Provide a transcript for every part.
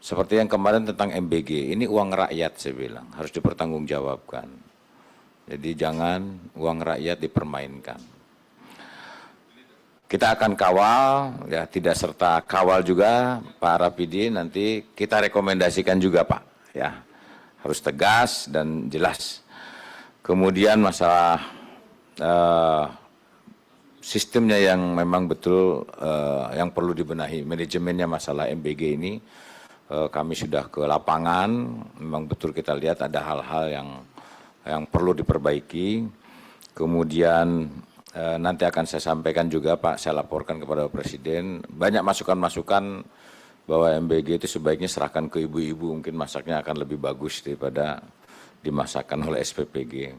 Seperti yang kemarin tentang MBG, ini uang rakyat saya bilang, harus dipertanggungjawabkan. Jadi jangan uang rakyat dipermainkan. Kita akan kawal, ya tidak serta kawal juga Pak Rapidi, nanti kita rekomendasikan juga Pak, ya harus tegas dan jelas. Kemudian masalah sistemnya yang memang betul yang perlu dibenahi, manajemennya masalah MBG ini kami sudah ke lapangan, memang betul kita lihat ada hal-hal yang perlu diperbaiki. Kemudian nanti akan saya sampaikan juga Pak, saya laporkan kepada Presiden, banyak masukan-masukan bahwa MBG itu sebaiknya serahkan ke ibu-ibu, mungkin masaknya akan lebih bagus daripada dimasakkan oleh SPPG.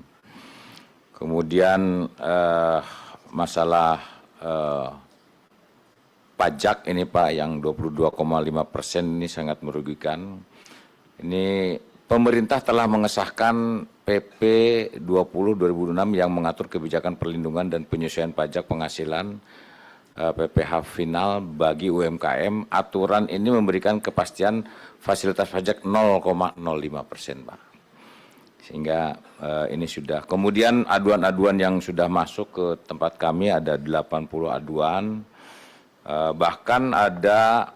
Kemudian masalah pajak ini Pak yang 22,5% ini sangat merugikan. Ini pemerintah telah mengesahkan PP 20/2006 yang mengatur kebijakan perlindungan dan penyesuaian pajak penghasilan PPh final bagi UMKM. Aturan ini memberikan kepastian fasilitas pajak 0,05% Pak. Sehingga ini sudah. Kemudian aduan-aduan yang sudah masuk ke tempat kami ada 80 aduan. Bahkan ada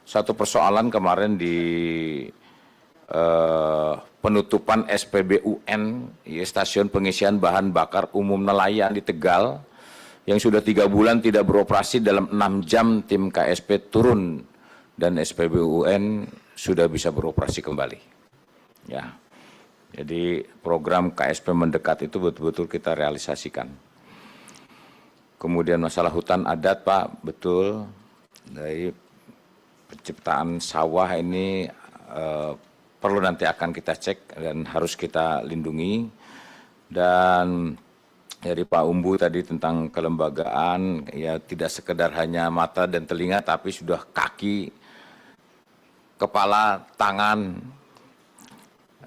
satu persoalan kemarin di penutupan SPBUN, ya, stasiun pengisian bahan bakar umum nelayan di Tegal, yang sudah 3 bulan tidak beroperasi. Dalam 6 jam tim KSP turun dan SPBUN sudah bisa beroperasi kembali. Ya, jadi program KSP mendekat itu betul-betul kita realisasikan. Kemudian masalah hutan adat Pak, betul, dari penciptaan sawah ini perlu nanti akan kita cek dan harus kita lindungi. Dan dari Pak Umbu tadi tentang kelembagaan, ya tidak sekedar hanya mata dan telinga, tapi sudah kaki, kepala, tangan,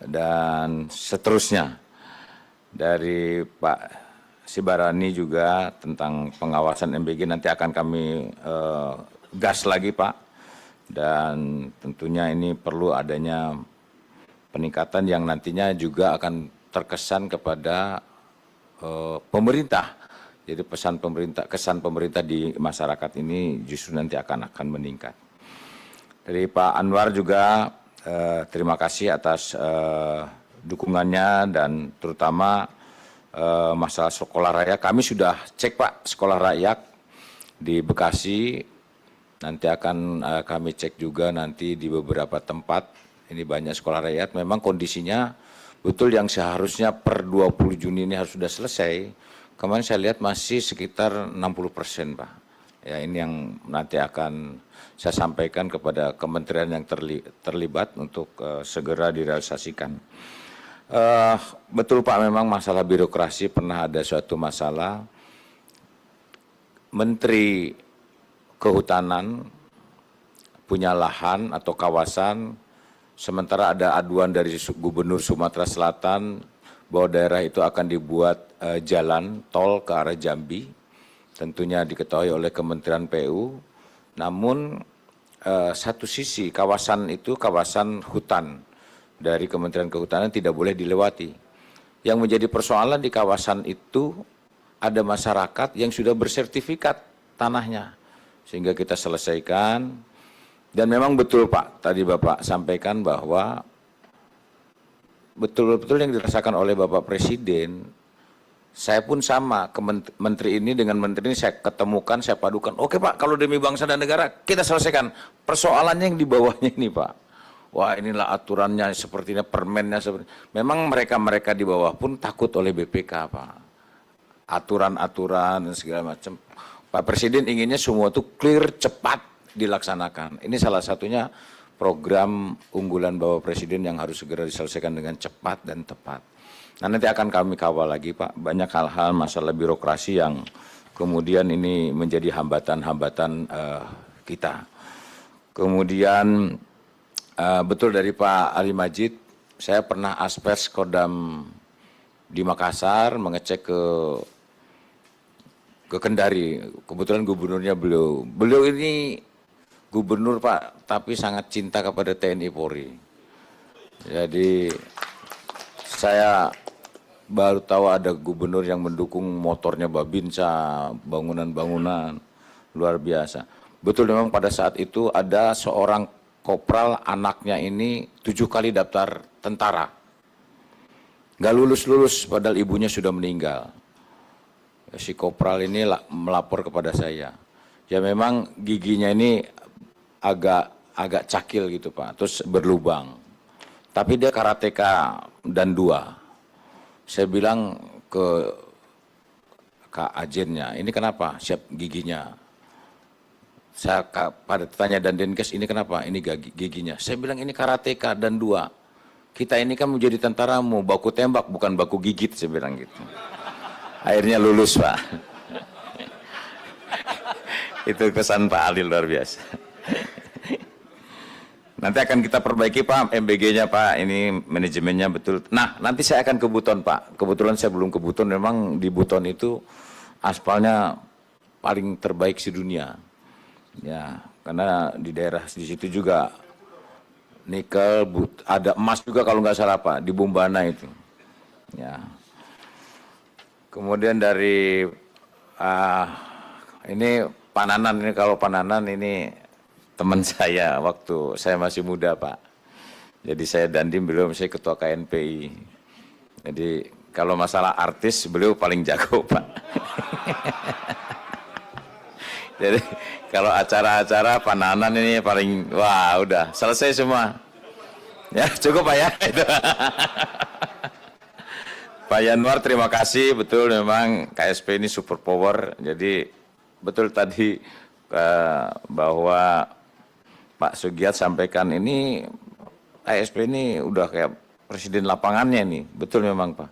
dan seterusnya. Dari Pak Sibarani juga tentang pengawasan MBG nanti akan kami gas lagi Pak, dan tentunya ini perlu adanya peningkatan yang nantinya juga akan terkesan kepada pemerintah. Jadi kesan pemerintah di masyarakat ini justru nanti akan meningkat. Dari Pak Anwar juga terima kasih atas dukungannya, dan terutama masalah sekolah rakyat. Kami sudah cek Pak sekolah rakyat di Bekasi, nanti akan kami cek juga nanti di beberapa tempat. Ini banyak sekolah rakyat, memang kondisinya betul yang seharusnya per 20 Juni ini harus sudah selesai. Kemarin saya lihat masih sekitar 60% Pak. Ya, ini yang nanti akan saya sampaikan kepada kementerian yang terlibat untuk segera direalisasikan. Betul Pak, memang masalah birokrasi pernah ada suatu masalah. Menteri Kehutanan punya lahan atau kawasan, sementara ada aduan dari Gubernur Sumatera Selatan bahwa daerah itu akan dibuat jalan tol ke arah Jambi. Tentunya diketahui oleh Kementerian PU. Namun satu sisi kawasan itu kawasan hutan dari Kementerian Kehutanan tidak boleh dilewati. Yang menjadi persoalan di kawasan itu ada masyarakat yang sudah bersertifikat tanahnya, sehingga kita selesaikan. Dan memang betul Pak, tadi Bapak sampaikan bahwa betul-betul yang dirasakan oleh Bapak Presiden, saya pun sama, menteri ini dengan menteri ini saya ketemukan, saya padukan. Oke Pak, kalau demi bangsa dan negara kita selesaikan. Persoalannya yang di bawahnya ini Pak. Wah, inilah aturannya sepertinya, permennya seperti. Memang mereka di bawah pun takut oleh BPK Pak. Aturan-aturan dan segala macam. Pak Presiden inginnya semua itu clear, cepat dilaksanakan. Ini salah satunya program unggulan Bapak Presiden yang harus segera diselesaikan dengan cepat dan tepat. Nah, nanti akan kami kawal lagi Pak, banyak hal-hal masalah birokrasi yang kemudian ini menjadi hambatan-hambatan kita. Kemudian betul dari Pak Ali Majid, saya pernah aspers Kodam di Makassar mengecek ke Kendari, kebetulan gubernurnya beliau ini gubernur Pak, tapi sangat cinta kepada TNI Polri. Jadi saya baru tahu ada gubernur yang mendukung motornya Babinsa, bangunan-bangunan luar biasa. Betul memang pada saat itu ada seorang kopral, anaknya ini 7 kali daftar tentara. Nggak lulus-lulus padahal ibunya sudah meninggal. Si kopral ini melapor kepada saya. Ya memang giginya ini agak cakil gitu Pak, terus berlubang. Tapi dia karateka dan 2. Saya bilang ke Kak Ajennya, ini kenapa? Siap giginya. Saya pada tanya dan Denkes, ini kenapa? Ini giginya. Saya bilang ini karateka dan 2. Kita ini kan menjadi tentara mau baku tembak bukan baku gigit, saya bilang gitu. Akhirnya lulus Pak. Itu kesan Pak Ali luar biasa. Nanti akan kita perbaiki Pak, MBG-nya Pak, ini manajemennya betul. Nah, nanti saya akan ke Buton Pak. Kebetulan saya belum ke Buton, memang di Buton itu aspalnya paling terbaik sedunia. Ya, karena di daerah di situ juga nikel, ada emas juga kalau nggak salah Pak, di Bumbana itu. Ya. Kemudian dari ini Pananan, ini kalau Pananan ini teman saya waktu saya masih muda Pak. Jadi saya dandim, beliau saya ketua KNPI. Jadi kalau masalah artis beliau paling jago Pak. Jadi kalau acara-acara Pananan ini paling, wah udah selesai semua. Ya cukup Pak ya. Pak Yanwar terima kasih, betul memang KSP ini super power. Jadi betul tadi bahwa Pak Sugiat sampaikan ini KSP ini udah kayak presiden lapangannya nih, betul memang Pak.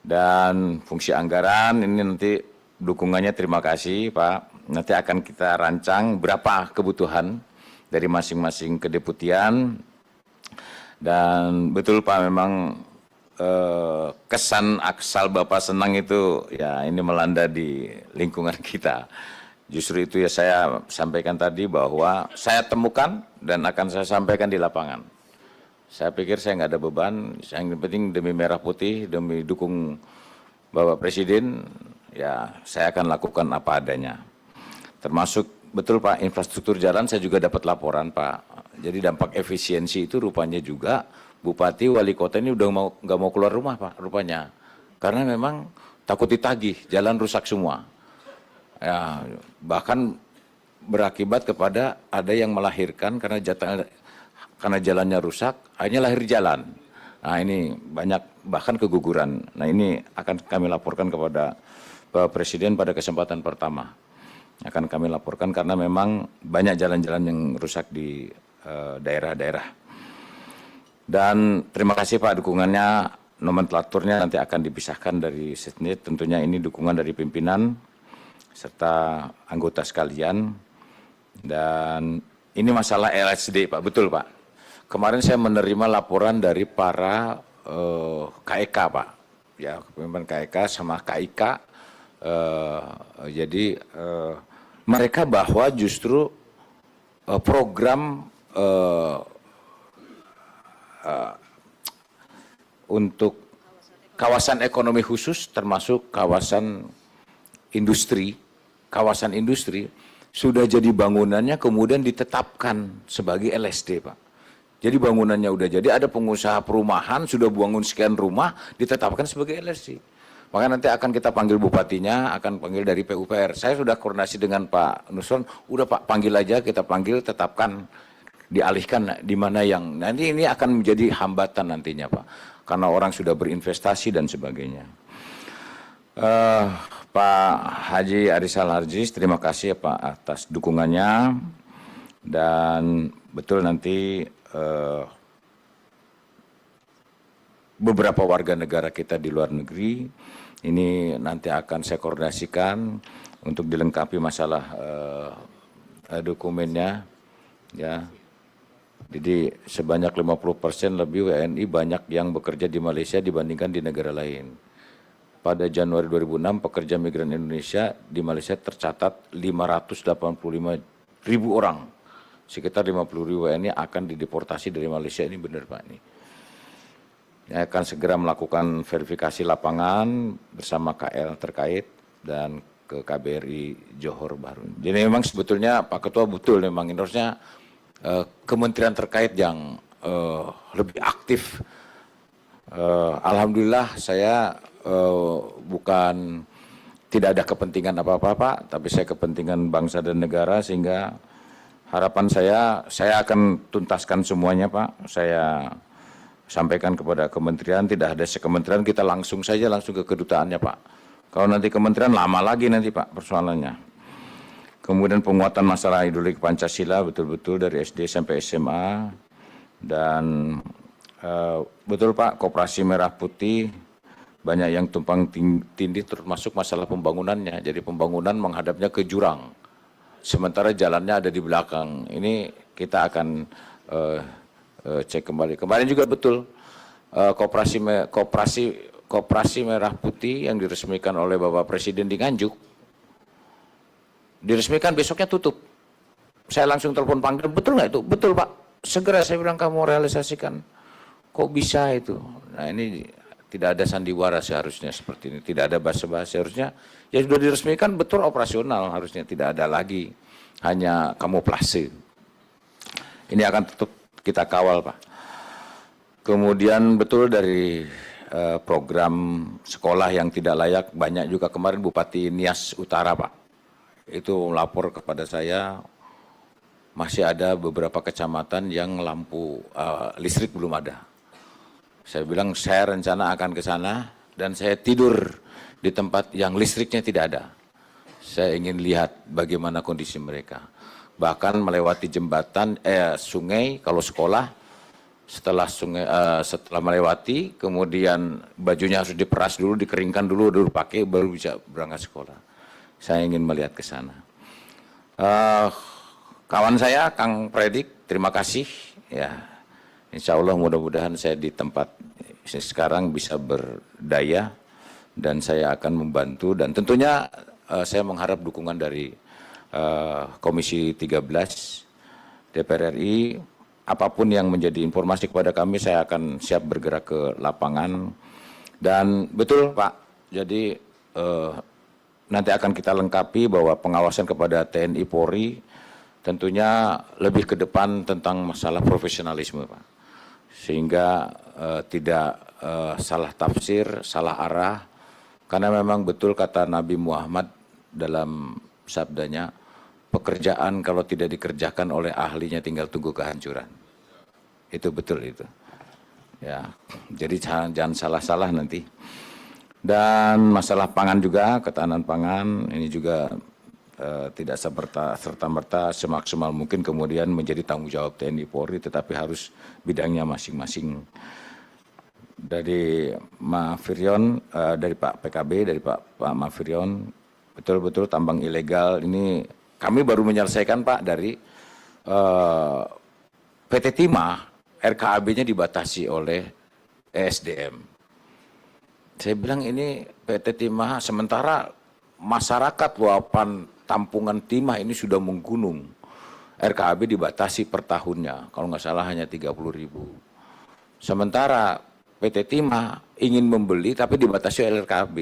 Dan fungsi anggaran ini nanti dukungannya terima kasih Pak. Nanti akan kita rancang berapa kebutuhan dari masing-masing kedeputian. Dan betul Pak memang kesan aksal Bapak senang itu ya ini melanda di lingkungan kita. Justru itu ya saya sampaikan tadi bahwa saya temukan dan akan saya sampaikan di lapangan. Saya pikir saya nggak ada beban, yang penting demi merah putih, demi dukung Bapak Presiden, ya saya akan lakukan apa adanya. Termasuk betul Pak, infrastruktur jalan saya juga dapat laporan Pak. Jadi dampak efisiensi itu rupanya juga Bupati, Wali Kota ini udah nggak mau keluar rumah Pak rupanya. Karena memang takut ditagih, jalan rusak semua. Ya, bahkan berakibat kepada ada yang melahirkan karena jalannya rusak, akhirnya lahir jalan. Nah ini banyak bahkan keguguran. Nah ini akan kami laporkan kepada Bapak Presiden pada kesempatan pertama. Akan kami laporkan karena memang banyak jalan-jalan yang rusak di daerah-daerah. Dan terima kasih Pak dukungannya, nomenklaturnya nanti akan dipisahkan dari Setnet. Tentunya ini dukungan dari pimpinan serta anggota sekalian. Dan ini masalah LSD Pak, betul Pak. Kemarin saya menerima laporan dari para KEK Pak, ya pemimpin KEK sama KIK. Jadi mereka bahwa justru program untuk kawasan ekonomi khusus termasuk kawasan industri, sudah jadi bangunannya kemudian ditetapkan sebagai LSD Pak. Jadi bangunannya udah jadi, ada pengusaha perumahan sudah bangun sekian rumah ditetapkan sebagai LSD. Maka nanti akan kita panggil bupatinya, akan panggil dari PUPR. Saya sudah koordinasi dengan Pak Nusron, udah Pak panggil aja, kita panggil, tetapkan, dialihkan di mana yang nanti ini akan menjadi hambatan nantinya Pak. Karena orang sudah berinvestasi dan sebagainya. Pak Haji Arisal Harjis, terima kasih ya Pak atas dukungannya. Dan betul nanti beberapa warga negara kita di luar negeri ini nanti akan saya koordinasikan untuk dilengkapi masalah dokumennya ya. Jadi sebanyak 50% lebih WNI banyak yang bekerja di Malaysia dibandingkan di negara lain. Pada Januari 2006 pekerja migran Indonesia di Malaysia tercatat 585.000 orang. sekitar 50.000 WNI akan dideportasi dari Malaysia. Ini benar Pak ini. Saya akan segera melakukan verifikasi lapangan bersama KL terkait dan ke KBRI Johor Bahru. Jadi memang sebetulnya Pak Ketua betul memang harusnya kementerian terkait yang lebih aktif. Alhamdulillah saya bukan tidak ada kepentingan apa-apa Pak, tapi saya kepentingan bangsa dan negara, sehingga harapan saya akan tuntaskan semuanya Pak. Saya sampaikan kepada kementerian, tidak ada sekementerian, kita langsung ke kedutaannya Pak. Kalau nanti kementerian lama lagi nanti Pak persoalannya. Kemudian penguatan masalah ideologi Pancasila betul-betul dari SD sampai SMA. Dan betul Pak, Koperasi Merah Putih banyak yang tumpang tindih termasuk masalah pembangunannya. Jadi pembangunan menghadapnya ke jurang, sementara jalannya ada di belakang. Ini kita akan cek kembali. Kemarin juga betul Koperasi Merah Putih yang diresmikan oleh Bapak Presiden di Nganjuk, diresmikan besoknya tutup. Saya langsung telepon panggil, betul nggak itu? Betul Pak, segera saya bilang kamu realisasikan. Kok bisa itu? Nah ini tidak ada sandiwara seharusnya seperti ini, tidak ada basa-basi, harusnya ya sudah diresmikan betul operasional, harusnya tidak ada lagi hanya kamuflase. Ini akan tetap kita kawal Pak. Kemudian betul dari program sekolah yang tidak layak, banyak juga kemarin Bupati Nias Utara Pak, itu melapor kepada saya masih ada beberapa kecamatan yang lampu listrik belum ada. Saya bilang saya rencana akan ke sana dan saya tidur di tempat yang listriknya tidak ada. Saya ingin lihat bagaimana kondisi mereka. Bahkan melewati jembatan sungai kalau sekolah, setelah melewati kemudian bajunya harus diperas dulu, dikeringkan dulu pakai baru bisa berangkat sekolah. Saya ingin melihat ke sana. Kawan saya Kang Predik, terima kasih ya. Insya Allah mudah-mudahan saya di tempat sekarang bisa berdaya dan saya akan membantu, dan tentunya saya mengharap dukungan dari Komisi 13 DPR RI. Apapun yang menjadi informasi kepada kami, saya akan siap bergerak ke lapangan. Dan betul Pak, jadi nanti akan kita lengkapi bahwa pengawasan kepada TNI Polri tentunya lebih ke depan tentang masalah profesionalisme Pak. Sehingga tidak salah tafsir, salah arah, karena memang betul kata Nabi Muhammad dalam sabdanya, pekerjaan kalau tidak dikerjakan oleh ahlinya tinggal tunggu kehancuran. Itu betul itu. Ya, jadi jangan salah-salah nanti. Dan masalah pangan juga, ketahanan pangan ini juga tidak serta-merta semaksimal mungkin kemudian menjadi tanggung jawab TNI Polri, tetapi harus bidangnya masing-masing. Dari Mafirion, dari Pak PKB, dari Pak Mafirion, betul-betul tambang ilegal ini kami baru menyelesaikan Pak dari PT Timah, RKAB-nya dibatasi oleh ESDM. Saya bilang ini PT Timah, sementara masyarakat luapan tampungan timah ini sudah menggunung. RKAB dibatasi per tahunnya, kalau nggak salah hanya 30.000. Sementara PT Timah ingin membeli tapi dibatasi oleh RKAB.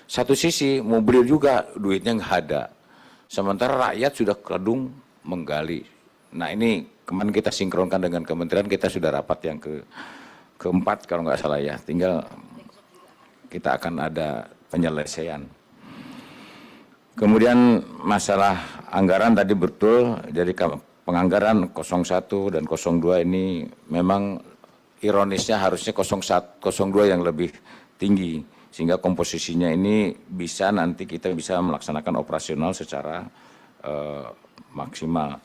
Satu sisi mau beli juga duitnya nggak ada. Sementara rakyat sudah kadung menggali. Nah ini kemarin kita sinkronkan dengan kementerian, kita sudah rapat yang keempat kalau nggak salah ya. Tinggal kita akan ada penyelesaian. Kemudian masalah anggaran tadi betul, jadi penganggaran 01 dan 02 ini memang ironisnya harusnya 01, 02 yang lebih tinggi, sehingga komposisinya ini bisa nanti kita bisa melaksanakan operasional secara maksimal.